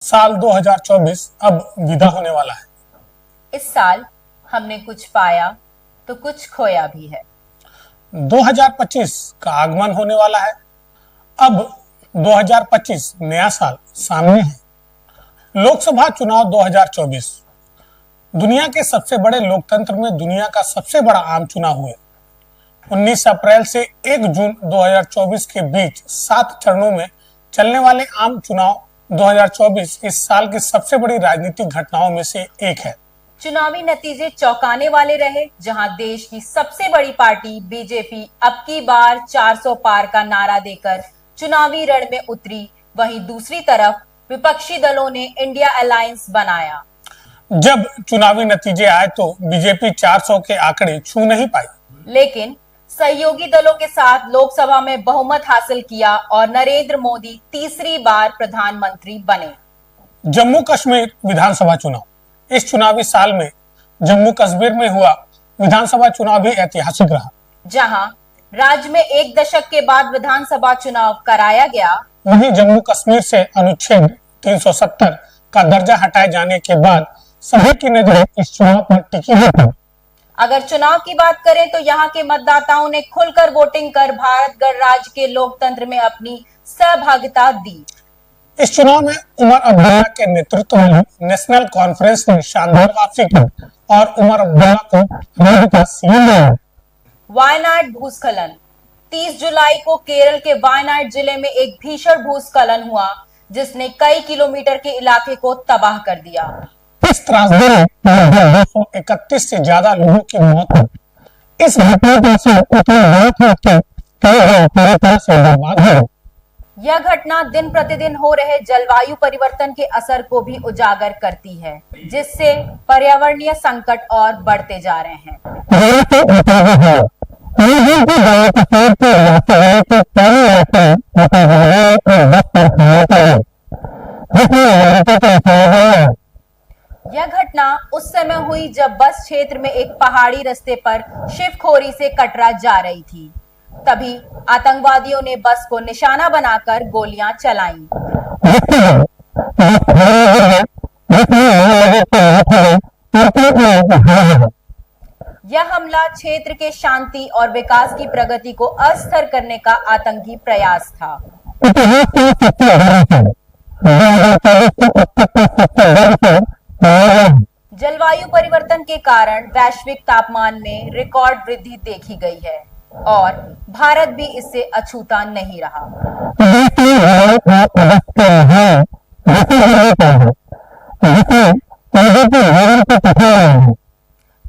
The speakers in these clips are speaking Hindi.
साल 2024 अब विदा होने वाला है। इस साल हमने कुछ पाया तो कुछ खोया भी है। 2025 का आगमन होने वाला है। अब 2025 नया साल सामने है। लोकसभा चुनाव 2024 दुनिया के सबसे बड़े लोकतंत्र में दुनिया का सबसे बड़ा आम चुनाव हुए। 19 अप्रैल से 1 जून 2024 के बीच 7 चरणों में चलने वाले आम चुनाव 2024 इस साल की सबसे बड़ी राजनीतिक घटनाओं में से एक है। चुनावी नतीजे चौंकाने वाले रहे, जहां देश की सबसे बड़ी पार्टी बीजेपी अब की बार 400 पार का नारा देकर चुनावी रण में उतरी। वहीं दूसरी तरफ विपक्षी दलों ने इंडिया अलायंस बनाया। जब चुनावी नतीजे आए तो बीजेपी 400 के आंकड़े छू नहीं पाई, लेकिन सहयोगी दलों के साथ लोकसभा में बहुमत हासिल किया और नरेंद्र मोदी तीसरी बार प्रधानमंत्री बने। जम्मू कश्मीर विधानसभा चुनाव। इस चुनावी साल में जम्मू कश्मीर में हुआ विधानसभा चुनाव भी ऐतिहासिक रहा। जहां राज्य में 1 दशक के बाद विधानसभा चुनाव कराया गया, वहीं जम्मू कश्मीर से अनुच्छेद 370 का दर्जा हटाए जाने के बाद सभी की नजरें इस चुनाव पर टिकी हुई थी। अगर चुनाव की बात करें तो यहाँ के मतदाताओं ने खुलकर वोटिंग कर भारत गणराज्य के लोकतंत्र में अपनी सहभागिता दी। इस चुनाव में उमर अब्दुल्ला के नेतृत्व में नेशनल कॉन्फ्रेंस ने शानदार वापसी की और उमर अब्दुल्ला को राज्य का सीएम बनाया। वायनाड भूस्खलन। 30 जुलाई को केरल के वायनाड जिले में एक भीषण भूस्खलन हुआ, जिसने कई किलोमीटर के इलाके को तबाह कर दिया। इस त्रासदी में 231 से ज्यादा लोगों की मौत हुई। इस घटना के असर इतने बड़े थे कि कई लोग पूरी तरह से बर्बाद हो गए। यह घटना दिन प्रतिदिन हो रहे जलवायु परिवर्तन के असर को भी उजागर करती है, जिससे पर्यावरणीय संकट और बढ़ते जा रहे हैं। यह घटना उस समय हुई जब बस क्षेत्र में एक पहाड़ी रास्ते पर शिवखोरी से कटरा जा रही थी। तभी आतंकवादियों ने बस को निशाना बनाकर गोलियां चलाईं। यह हमला क्षेत्र के शांति और विकास की प्रगति को अस्थिर करने का आतंकी प्रयास था। जलवायु परिवर्तन के कारण वैश्विक तापमान में रिकॉर्ड वृद्धि देखी गई है और भारत भी इससे अछूता नहीं रहा।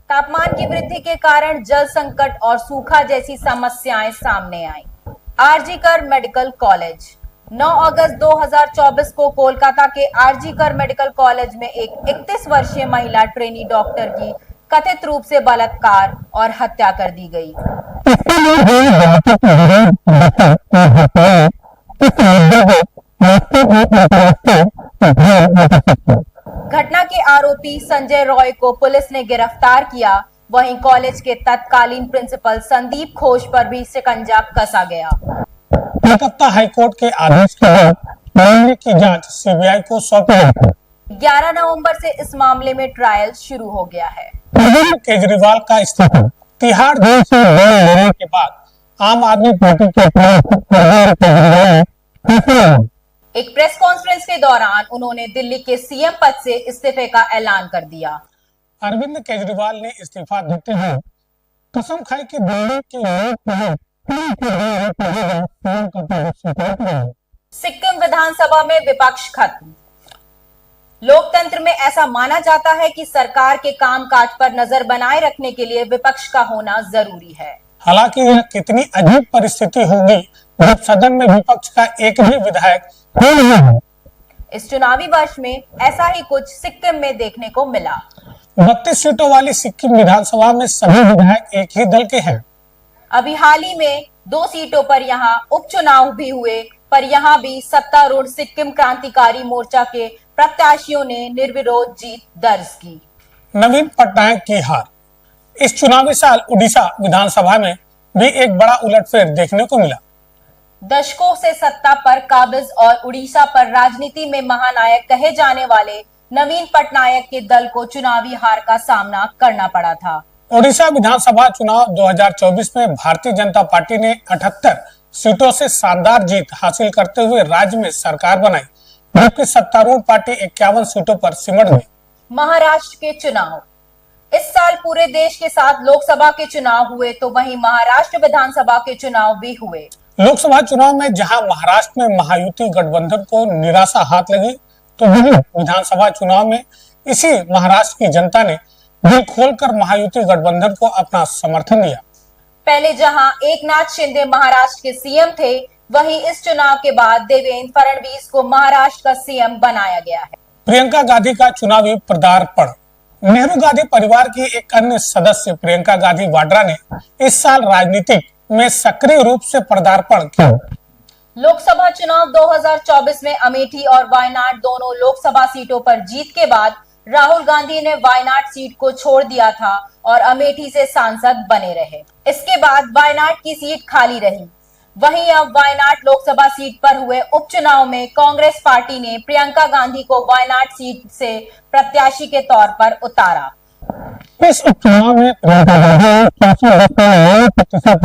तापमान की वृद्धि के कारण जल संकट और सूखा जैसी समस्याएं सामने आई। आरजी कर मेडिकल कॉलेज। 9 अगस्त 2024 को कोलकाता के आरजी कर मेडिकल कॉलेज में एक 31 वर्षीय महिला ट्रेनी डॉक्टर की कथित रूप से बलात्कार और हत्या कर दी गई। घटना के आरोपी संजय रॉय को पुलिस ने गिरफ्तार किया। वहीं कॉलेज के तत्कालीन प्रिंसिपल संदीप घोष पर भी शिकंजा कसा गया। कोलकाता हाईकोर्ट के आदेश के बाद मामले की जांच सीबीआई को सौंपी गई थी। 11 नवंबर से इस मामले में ट्रायल शुरू हो गया है। अरविंद केजरीवाल का इस्तीफा। तिहाड़ जेल से बेल लेने के बाद आम आदमी पार्टी के एक प्रेस कॉन्फ्रेंस के दौरान उन्होंने दिल्ली के सीएम पद से इस्तीफे का ऐलान कर दिया। अरविंद केजरीवाल ने इस्तीफा देते हुए कसम खाई कि दिल्ली के लोग सिक्किम विधानसभा में विपक्ष खत्म। लोकतंत्र में ऐसा माना जाता है कि सरकार के कामकाज पर नजर बनाए रखने के लिए विपक्ष का होना जरूरी है। हालांकि यह कितनी अजीब परिस्थिति होगी जब सदन में विपक्ष का एक भी विधायक नहीं है। इस चुनावी वर्ष में ऐसा ही कुछ सिक्किम में देखने को मिला। 32 सीटों वाली सिक्किम विधानसभा में सभी विधायक एक ही दल के हैं। अभी हाल ही में 2 सीटों पर यहाँ उपचुनाव भी हुए, पर यहाँ भी सत्तारूढ़ सिक्किम क्रांतिकारी मोर्चा के प्रत्याशियों ने निर्विरोध जीत दर्ज की। नवीन पटनायक की हार। इस चुनावी साल उड़ीसा विधानसभा में भी एक बड़ा उलटफेर देखने को मिला। दशकों से सत्ता पर काबिज और उड़ीसा पर राजनीति में महानायक कहे जाने वाले नवीन पटनायक के दल को चुनावी हार का सामना करना पड़ा था। ओडिशा विधानसभा चुनाव 2024 में भारतीय जनता पार्टी ने 78 सीटों से शानदार जीत हासिल करते हुए राज्य में सरकार बनाई, जबकि सत्तारूढ़ पार्टी 51 सीटों पर सिमट गई। महाराष्ट्र के चुनाव। इस साल पूरे देश के साथ लोकसभा के चुनाव हुए तो वहीं महाराष्ट्र विधानसभा के चुनाव भी हुए। लोकसभा चुनाव में जहां महाराष्ट्र में महायुति गठबंधन को निराशा हाथ लगी, तो वहीं विधानसभा चुनाव में इसी महाराष्ट्र की जनता ने दिल खोलकर महायुति गठबंधन को अपना समर्थन दिया। पहले जहां एकनाथ शिंदे महाराष्ट्र के सीएम थे, वहीं इस चुनाव के बाद देवेंद्र फडणवीस को महाराष्ट्र का सीएम बनाया गया है। प्रियंका गांधी का चुनावी पदार्पण। नेहरू गांधी परिवार की एक अन्य सदस्य प्रियंका गांधी वाड्रा ने इस साल राजनीति में सक्रिय रूप से पदार्पण किया। लोकसभा चुनाव 2024 में अमेठी और वायनाड दोनों लोकसभा सीटों पर जीत के बाद राहुल गांधी ने वायनाड सीट को छोड़ दिया था और अमेठी से सांसद बने रहे। इसके बाद वायनाड की सीट खाली रही। वहीं अब वायनाड लोकसभा सीट पर हुए उपचुनाव में कांग्रेस पार्टी ने प्रियंका गांधी को वायनाड सीट से प्रत्याशी के तौर पर उतारा। इस उपचुनाव में प्रियंका गांधी ने 4 प्रतिशत